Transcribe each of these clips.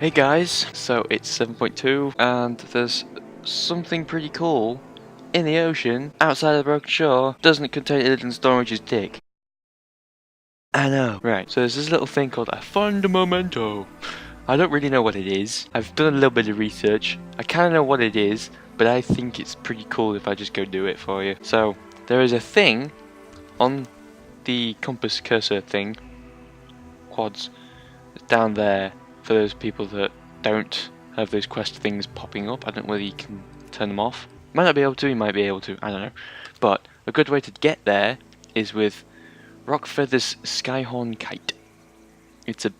Hey guys, so it's 7.2 and there's something pretty cool in the ocean outside of the broken shore. Doesn't contain Illidan's Stormage's dick. I know. Right, so there's this little thing called a fundamento. I don't really know what it is. I've done a little bit of research. I kind of know what it is, but I think it's pretty cool if I just go do it for you. So there is a thing on the compass cursor thing, quads, down there. For those people that don't have those quest things popping up, I don't know whether you can turn them off. Might not be able to, you might be able to, I don't know. But a good way to get there is with Rockfeather's Skyhorn Kite. It's a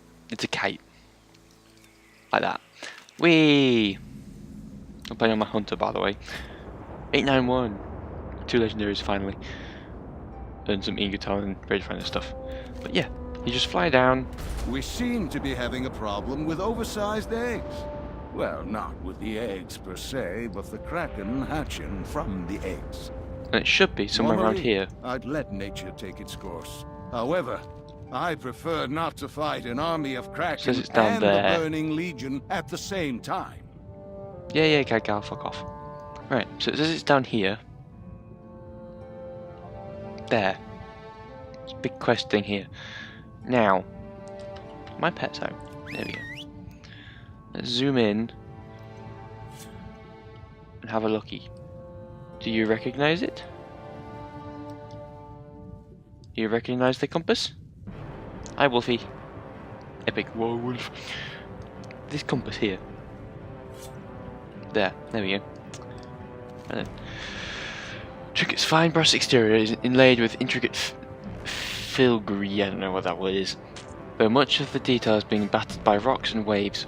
kite. Like that. Whee! I'm playing on my Hunter, by the way. 891. 2 legendaries finally. And some e-guitar and Rage Finder stuff. But yeah. You just fly down. We seem to be having a problem with oversized eggs. Well, not with the eggs per se, but the kraken hatching from the eggs. And it should be somewhere around here. I'd let nature take its course. However, I prefer not to fight an army of kraken Says it's down and there. the Burning Legion at the same time. Yeah, Gal, fuck off. Right, so it says it's down here. There. It's a big quest thing here. Now, my pet's out. There we go. Let's zoom in and have a looky. Do you recognize it? Do you recognize the compass? Hi, Wolfie. Epic wolf. This compass here. There we go. And then, trinket's fine brass exterior is inlaid with intricate filigree, I don't know what that word is, but much of the detail is being battered by rocks and waves.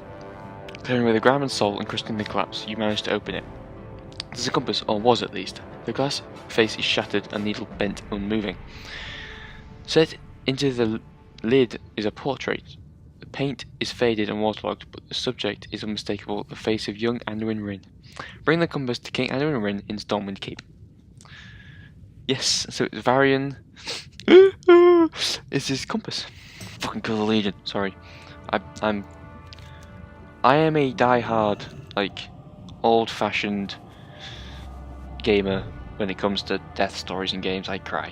Clearing away the ground and salt and crusting the collapse, you manage to open it. There's a compass, or was at least. The glass face is shattered and needle bent unmoving. Set into the lid is a portrait. The paint is faded and waterlogged, but the subject is unmistakable, the face of young Anduin Rin. Bring the compass to King Anduin Rin in Stormwind Keep. Yes, so it's Varian. It's his compass. Fucking kill the Legion. Sorry, I am a die-hard, like, old-fashioned gamer when it comes to death stories in games. I cry.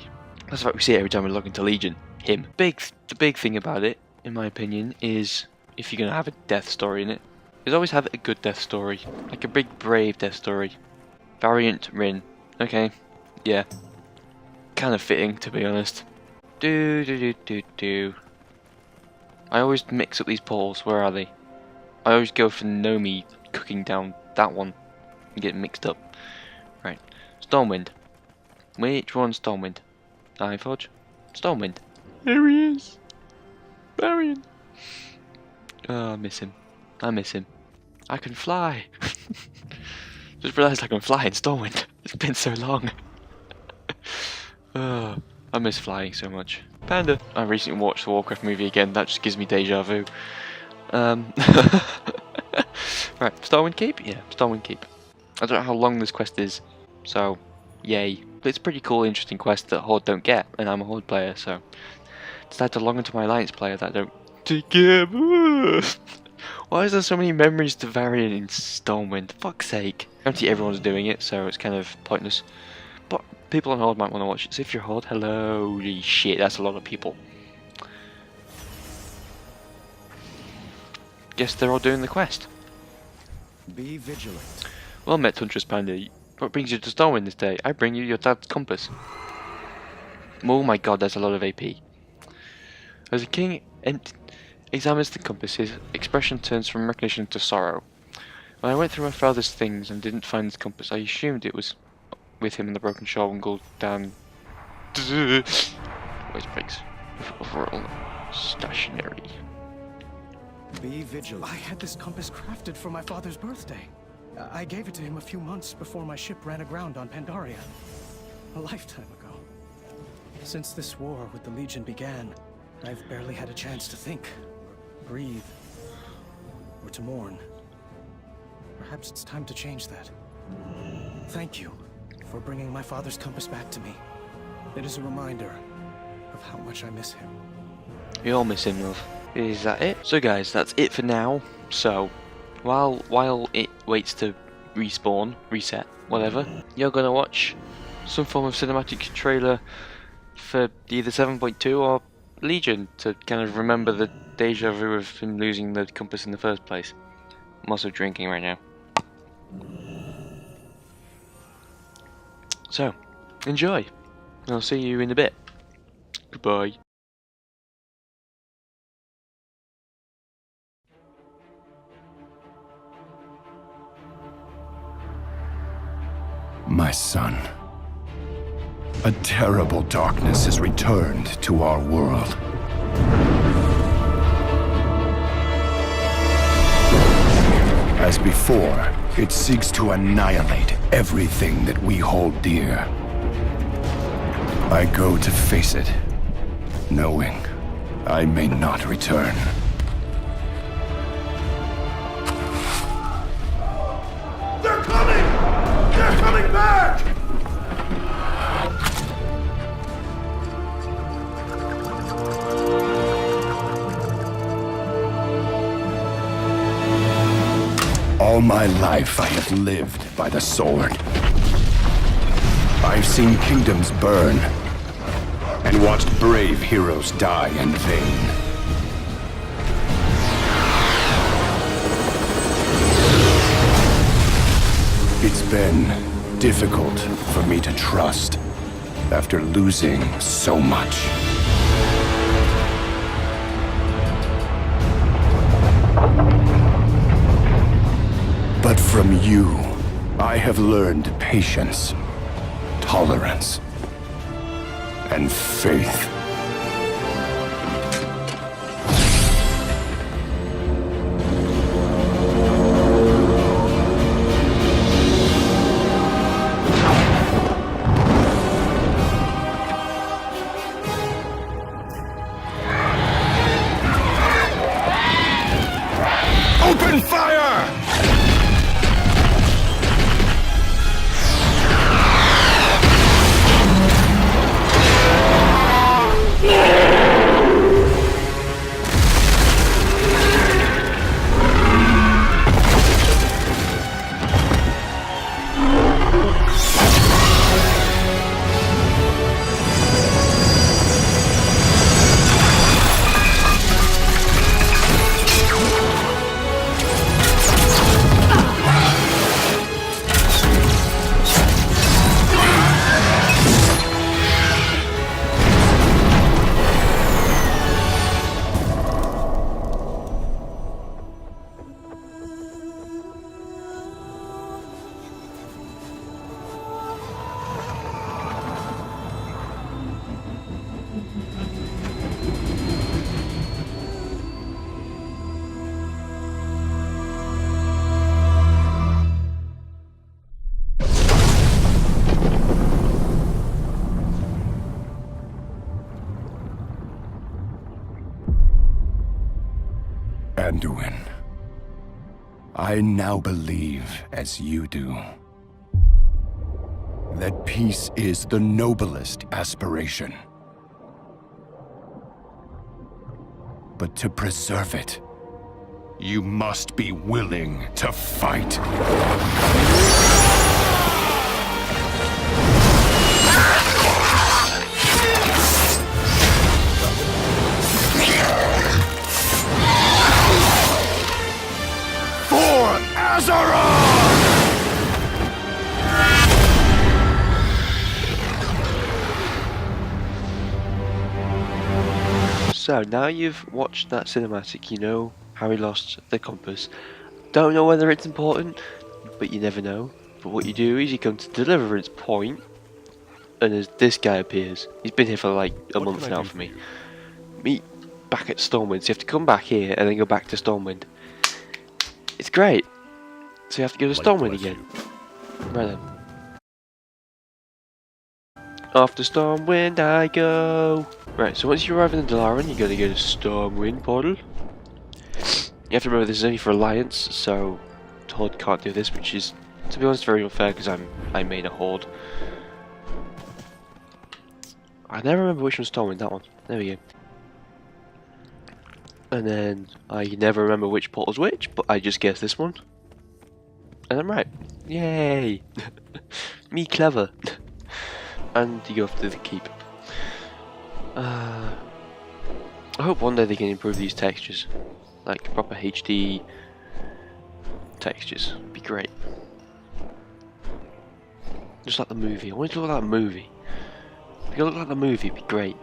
That's what we see every time we log into Legion. Him. The big thing about it, in my opinion, is if you're gonna have a death story in it, is always have a good death story, like a big brave death story. Variant Rin. Okay, yeah. Kind of fitting, to be honest. I always mix up these polls. Where are they? I always go for Nomi cooking down that one and get mixed up. Right. Stormwind. Which one's Stormwind? Iforge? Stormwind. There he is. Varian. Oh, I miss him. I miss him. I can fly. Just realised I can fly in Stormwind. It's been so long. Oh, I miss flying so much. Panda. I recently watched the Warcraft movie again. That just gives me deja vu. Right, Stormwind Keep? Yeah, Stormwind Keep. I don't know how long this quest is, so yay. But it's a pretty cool, interesting quest that Horde don't get, and I'm a Horde player, so decided to log into my Alliance player that I don't take care of. Why is there so many memories to Varian in Stormwind? Fuck's sake. I guarantee everyone's doing it, so it's kind of pointless. But people on Horde might want to watch it, so if you're Horde, hello, holy shit, that's a lot of people. Guess they're all doing the quest. Be vigilant. Well met, Huntress Panda. What brings you to Stormwind this day? I bring you your dad's compass. Oh my god, that's a lot of AP. As the king examines the compass, his expression turns from recognition to sorrow. When I went through my father's things and didn't find his compass, I assumed it was with him in the broken shore and go down. Voice breaks. Overall stationary. Be vigilant. I had this compass crafted for my father's birthday. I gave it to him a few months before my ship ran aground on Pandaria. A lifetime ago. Since this war with the Legion began, I've barely had a chance to think, or breathe, or to mourn. Perhaps it's time to change that. Thank you for bringing my father's compass back to me. It is a reminder of how much I miss him. We all miss him, love. Is that it? So guys, that's it for now. So, while it waits to respawn, reset, whatever, you're gonna watch some form of cinematic trailer for either 7.2 or Legion to kind of remember the deja vu of him losing the compass in the first place. I'm also drinking right now. So, enjoy. I'll see you in a bit. Goodbye. My son, a terrible darkness has returned to our world. As before, it seeks to annihilate everything that we hold dear. I go to face it, knowing I may not return. They're coming! They're coming back! All my life I have lived by the sword. I've seen kingdoms burn and watched brave heroes die in vain. It's been difficult for me to trust after losing so much. But from you, I have learned patience, tolerance, and faith. Open fire! Anduin, I now believe, as you do, that peace is the noblest aspiration. But to preserve it, you must be willing to fight. So now you've watched that cinematic, you know how he lost the compass. Don't know whether it's important, but you never know. But what you do is you come to Deliverance Point, and as this guy appears, he's been here for like a month now for me. Meet back at Stormwind, so you have to come back here and then go back to Stormwind. It's great. So you have to go to Stormwind again. Right then. Off to Stormwind I go. Right, so once you arrive in the Dalaran, you gotta go to Stormwind Portal. You have to remember this is only for Alliance, so Horde can't do this, which is, to be honest, very unfair because I main a Horde. I never remember which one's Stormwind, that one. There we go. And then I never remember which portal's which, but I just guessed this one. And I'm right. Yay! Me clever. And you go to the keep. I hope one day they can improve these textures. Like proper HD textures. Be great. Just like the movie. I want it to look like a movie. If it could look like the movie, it'd be great.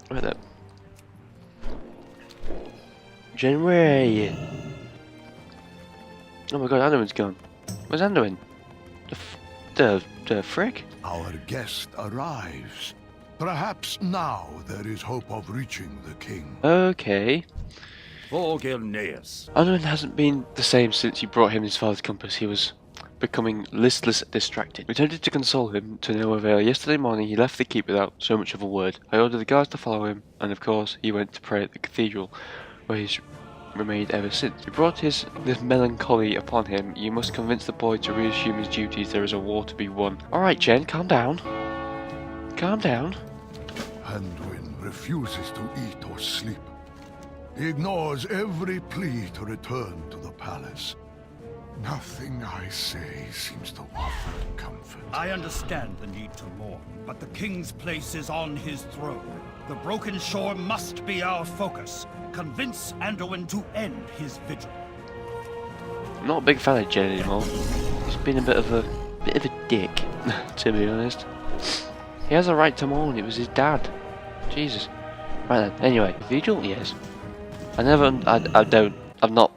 Right then. Jen, where are you? Oh my god, Anduin's gone. Where's Anduin? The frick? Our guest arrives. Perhaps now there is hope of reaching the king. Okay. Forgilneas. Anduin hasn't been the same since you brought him his father's compass. He was becoming listless and distracted. We attempted to console him to no avail. Yesterday morning he left the keep without so much of a word. I ordered the guards to follow him, and of course he went to pray at the cathedral, where he's remained ever since. He brought this melancholy upon him. You must convince the boy to reassume his duties. There is a war to be won. Alright, Jen, calm down. Calm down. Anduin refuses to eat or sleep. He ignores every plea to return to the palace. Nothing I say seems to offer comfort. I understand the need to mourn, but the king's place is on his throne. The broken shore must be our focus. Convince Anduin to end his vigil. I'm not a big fan of Jen anymore. He's been a bit of a dick, to be honest. He has a right to mourn. It was his dad. Jesus. Right then. Anyway, vigil, yes. I've not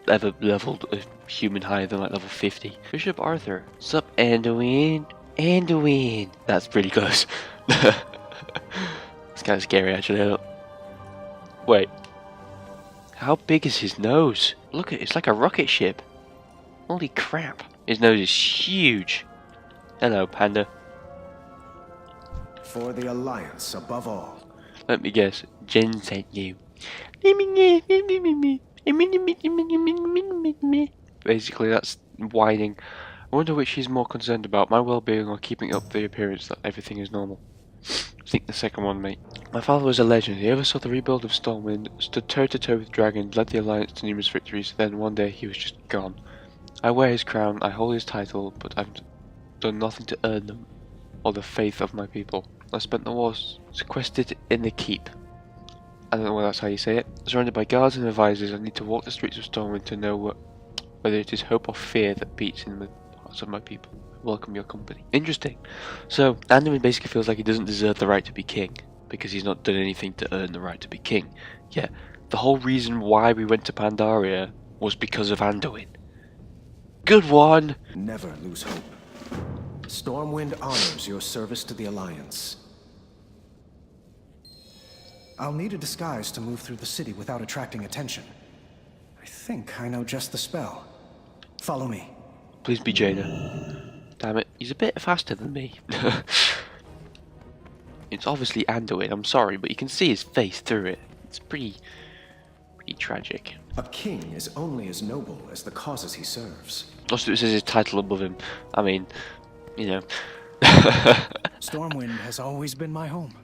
ever leveled a human higher than like level 50. Bishop Arthur. Sup, Anduin? Anduin! That's pretty close. It's kind of scary actually. Wait. How big is his nose? Look at it, it's like a rocket ship. Holy crap. His nose is huge. Hello, Panda. For the Alliance above all. Let me guess, Jen sent you. Basically, that's whining. I wonder which she's more concerned about, my well-being or keeping up the appearance that everything is normal. I think the second one, mate. My father was a legend. He oversaw the rebuild of Stormwind, stood toe-to-toe with dragons, led the Alliance to numerous victories, then one day he was just gone. I wear his crown, I hold his title, but I've done nothing to earn them, or the faith of my people. I spent the wars sequestered in the keep. I don't know whether that's how you say it. Surrounded by guards and advisors, I need to walk the streets of Stormwind to know whether it is hope or fear that beats in the hearts of my people. Welcome your company. Interesting. So, Anduin basically feels like he doesn't deserve the right to be king, because he's not done anything to earn the right to be king. Yeah, the whole reason why we went to Pandaria was because of Anduin. Good one! Never lose hope. Stormwind honors your service to the Alliance. I'll need a disguise to move through the city without attracting attention. I think I know just the spell. Follow me. Please be Jaina. Damn it, he's a bit faster than me. It's obviously Anduin, I'm sorry, but you can see his face through it. It's pretty tragic. A king is only as noble as the causes he serves. Also, it says his title above him. I mean, you know. Stormwind has always been my home.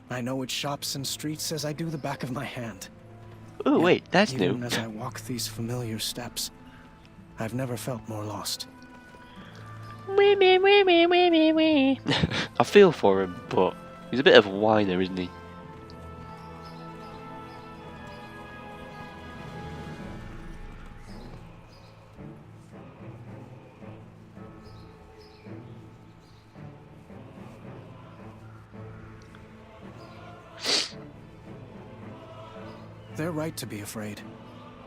I know its shops and streets as I do the back of my hand. Oh wait, that's even new. As I walk these familiar steps, I've never felt more lost. I feel for him, but he's a bit of a whiner, isn't he? They're right to be afraid.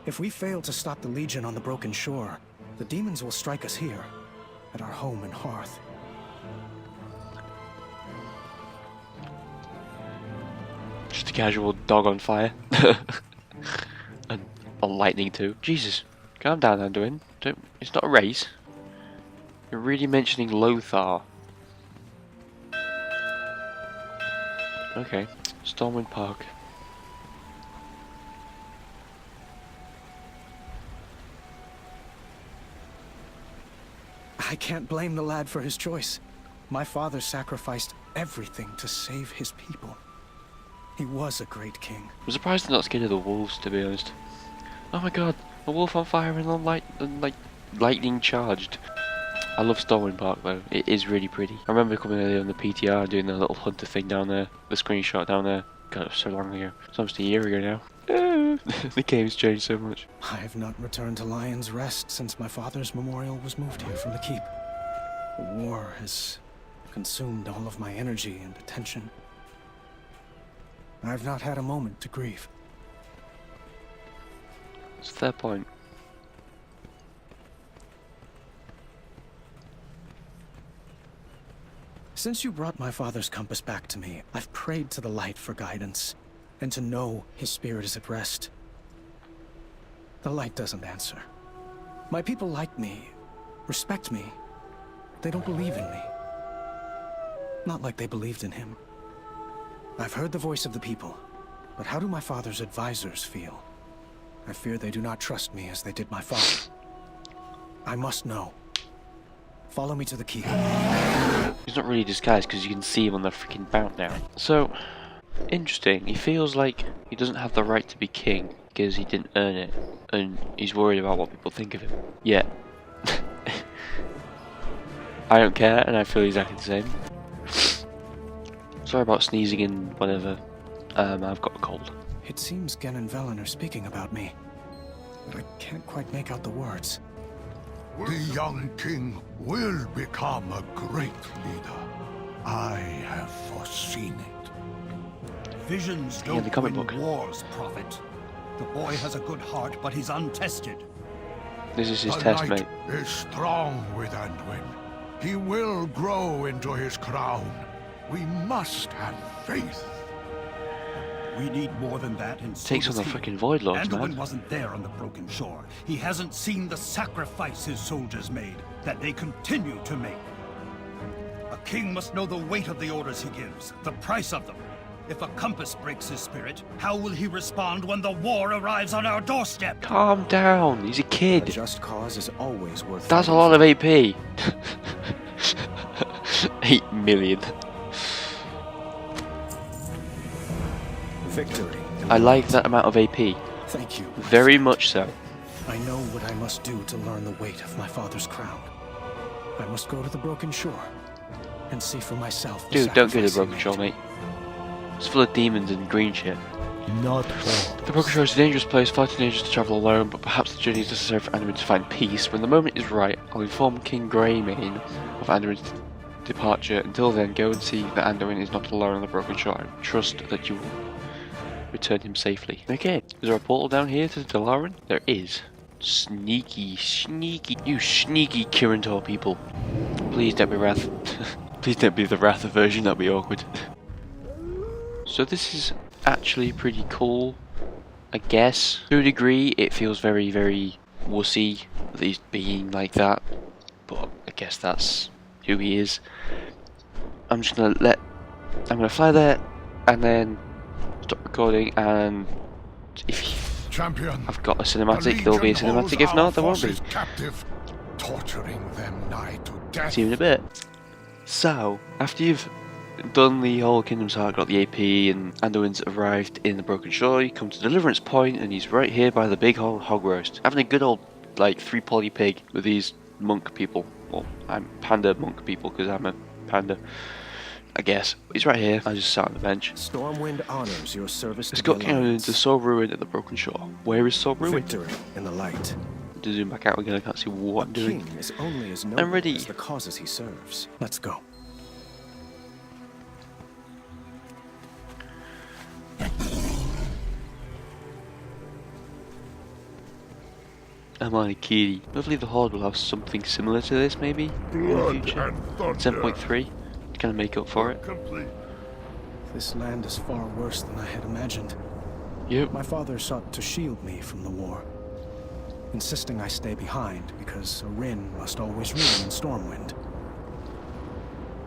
If we fail to stop the Legion on the Broken Shore, the demons will strike us here, at our home and hearth. Just a casual dog on fire. And on lightning too. Jesus, calm down, Anduin. It's not a race. You're really mentioning Lothar. Okay, Stormwind Park. I can't blame the lad for his choice. My father sacrificed everything to save his people. He was a great king. I'm surprised they're not scared of the wolves, to be honest. Oh my god, a wolf on fire and on like lightning charged. I love Stormwind Park though, it is really pretty. I remember coming earlier on the PTR and doing the little hunter thing down there, the screenshot down there. God, it was so long ago. It's almost a year ago now. The game's changed so much. I have not returned to Lion's Rest since my father's memorial was moved here from the keep. The war has consumed all of my energy and attention. I've not had a moment to grieve. It's a fair point. Since you brought my father's compass back to me, I've prayed to the light for guidance, and to know his spirit is at rest. The light doesn't answer. My people like me, respect me. They don't believe in me. Not like they believed in him. I've heard the voice of the people, but how do my father's advisors feel? I fear they do not trust me as they did my father. I must know. Follow me to the keep. He's not really disguised because you can see him on the freaking mount now. So, interesting. He feels like he doesn't have the right to be king because he didn't earn it, and he's worried about what people think of him. Yeah. I don't care, and I feel exactly the same. Sorry about sneezing and whatever. I've got a cold. It seems Gen and Velen are speaking about me, but I can't quite make out the words. The young king will become a great leader. I have foreseen it. Visions Yeah, the don't comic win book. wars, Prophet. The boy has a good heart, but he's untested. This is his The test, light mate. is strong with Anduin. He will grow into his crown. We must have faith. We need more than that, and so Takes on does the he. freaking Void Lords, Anduin man. wasn't there on the broken shore. He hasn't seen the sacrifice his soldiers made, that they continue to make. A king must know the weight of the orders he gives, the price of them. If a compass breaks his spirit, how will he respond when the war arrives on our doorstep? Calm down, he's a A kid. just cause is always worth That's a fighting lot for. of AP. 8 million. Victory. I like that amount of AP. Thank you. Very much so. I know what I must do to learn the weight of my father's crown. I must go to the broken shore and see for myself. The Dude, don't go to the sacrifice he Broken Shore, made. mate. It's full of demons and green shit. Not all. The Broken Shore is a dangerous place, far too dangerous to travel alone, but perhaps the journey is necessary for Anduin to find peace. When the moment is right, I'll inform King GamingTv of Anduin's departure. Until then, go and see that Anduin is not alone on the Broken Shore. I trust that you will return him safely. Okay, is there a portal down here to Dalaran? There is. Sneaky, you sneaky Kirintor people. Please don't be Wrath. Please don't be the Wrath version, that'd be awkward. So this is actually pretty cool, I guess. To a degree, it feels very, very wussy that he's being like that, but I guess that's who he is. I'm gonna fly there, and then stop recording, and if Champion, I've got a the cinematic, there'll be a Legion holds cinematic, if our not, there won't be. forces captive, torturing them nigh to death. See you in a bit. So, after you've done the whole Kingdom's Heart, got the AP, and Anduin's arrived in the Broken Shore, you come to Deliverance Point, and he's right here by the big hog roast. Having a good old, like, 3-poly pig with these monk people. Well, I'm panda monk people, because I'm a panda, I guess. But he's right here. I just sat on the bench. Stormwind honors your service Let's to go the into Alliance. Soul Ruin at the Broken Shore. Where is Soul Ruin? Victory in the light. To zoom back out again, I can't see what I'm doing. King is only as noble ready. as the causes he serves. Let's go. Am I a kitty? Hopefully the Horde will have something similar to this, maybe, in the Blood future. and thunder. 7.3 to kind of make up for it. Complete. This land is far worse than I had imagined. Yep. My father sought to shield me from the war, insisting I stay behind because a Rin must always rule in Stormwind.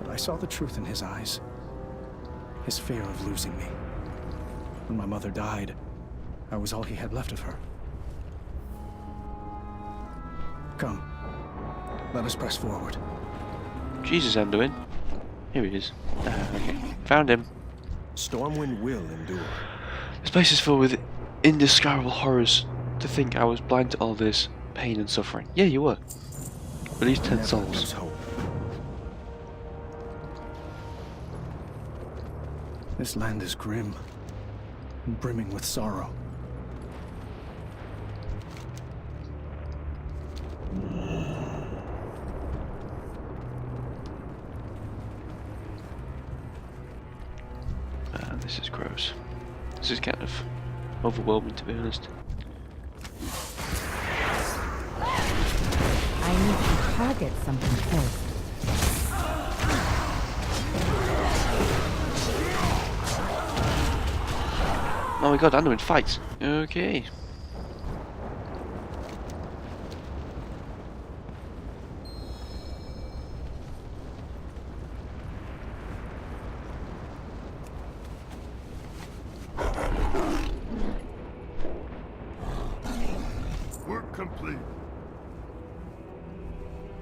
But I saw the truth in his eyes, his fear of losing me. When my mother died, I was all he had left of her. Come, let us press forward. Jesus, Anduin. Here he is. Okay. Found him. Stormwind will endure. This place is filled with indescribable horrors. To think I was blind to all this pain and suffering. Yeah, you were. At least 10 Never souls. lose hope. This land is grim and brimming with sorrow. This is gross. This is kind of overwhelming, to be honest. I need to target something first. Oh my god, Anduin fights. Okay. Work complete.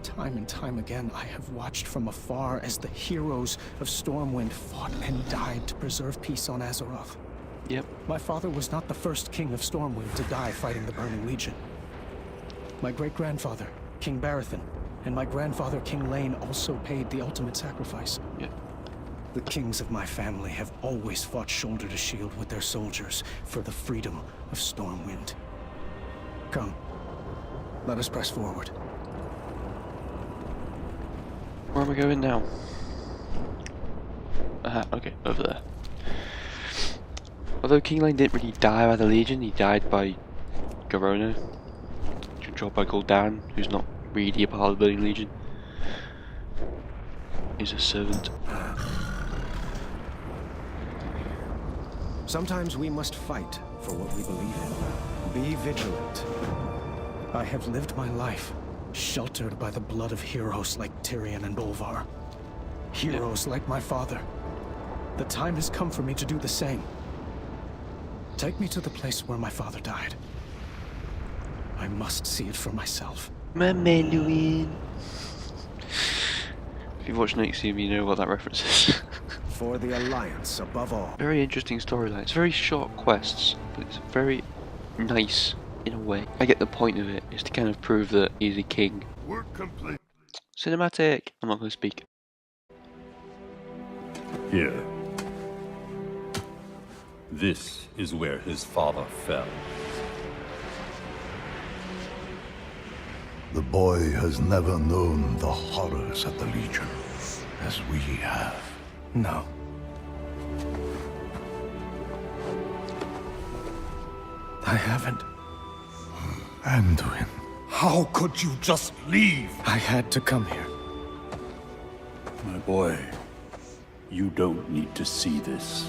Time and time again, I have watched from afar as the heroes of Stormwind fought and died to preserve peace on Azeroth. Yep. My father was not the first king of Stormwind to die fighting the Burning Legion. My great-grandfather, King Barathan, and my grandfather, King Lane, also paid the ultimate sacrifice. Yep. The kings of my family have always fought shoulder to shield with their soldiers for the freedom of Stormwind. Come, let us press forward. Where am I going now? Aha, okay, over there. Although King Lane didn't really die by the Legion, he died by Garona, controlled by Gul'dan, who's not really a part of the Burning Legion. He's a servant. Sometimes we must fight for what we believe in. Be vigilant. I have lived my life sheltered by the blood of heroes like Tyrion and Bolvar. Heroes like my father. The time has come for me to do the same. Take me to the place where my father died. I must see it for myself. My Anduin. If you've watched JakeMale, you know what that reference is. For the Alliance above all. Very interesting storyline. It's very short quests, but it's very nice in a way. I get the point of it, is to kind of prove that he's a king. Work complete. Cinematic! I'm not going to speak. Here. This is where his father fell. The boy has never known the horrors of the Legion as we have. No. I haven't. Anduin. How could you just leave? I had to come here. My boy, you don't need to see this.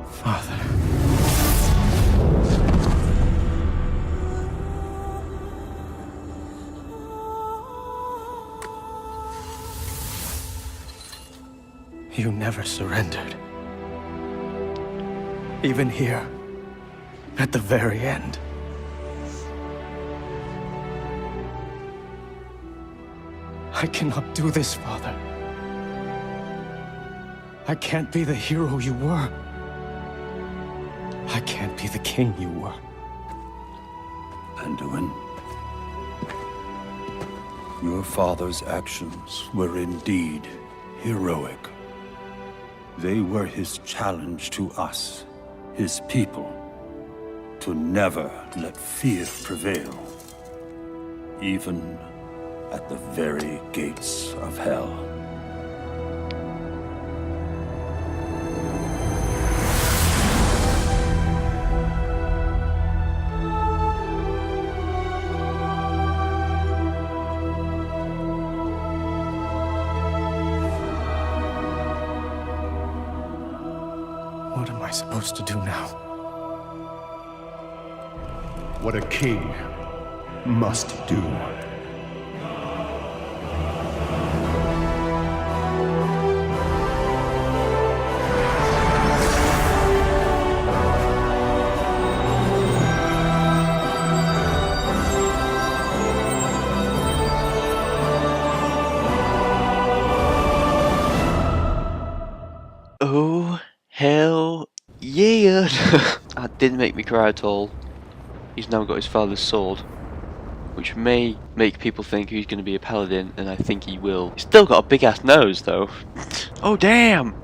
Father. You never surrendered. Even here, at the very end. I cannot do this, Father. I can't be the hero you were. I can't be the king you were. Anduin, your father's actions were indeed heroic. They were his challenge to us, his people, to never let fear prevail, even at the very gates of hell. What am I supposed to do now? What a king must do. Oh, hell yeah! That didn't make me cry at all. He's now got his father's sword, which may make people think he's going to be a paladin, and I think he will. He's still got a big ass nose though. Oh damn!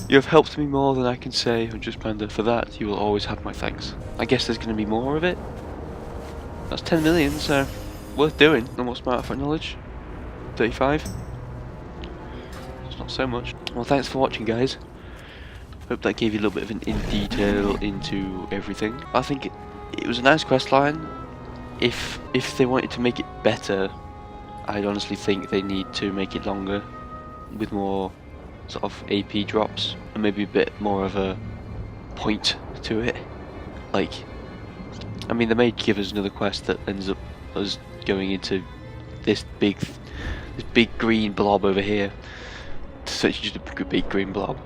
You have helped me more than I can say, Unjust Panda. For that, you will always have my thanks. I guess there's going to be more of it. That's 10 million, so worth doing. And what's my artifact knowledge? 35? It's not so much. Well, thanks for watching, guys. Hope that gave you a little bit of an in detail into everything. I think it was a nice quest line. If they wanted to make it better, I'd honestly think they need to make it longer, with more sort of AP drops, and maybe a bit more of a point to it. Like, I mean, they may give us another quest that ends up us going into this big green blob over here. It's actually just a big green blob.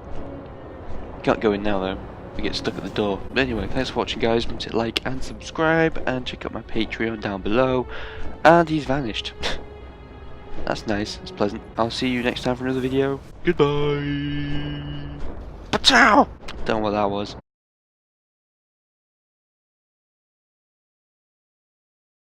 Can't go in now though. We get stuck at the door. But anyway, thanks for watching, guys. Remember to like and subscribe, and check out my Patreon down below. And he's vanished. That's nice. That's pleasant. I'll see you next time for another video. Goodbye. Pachow! Don't know what that was.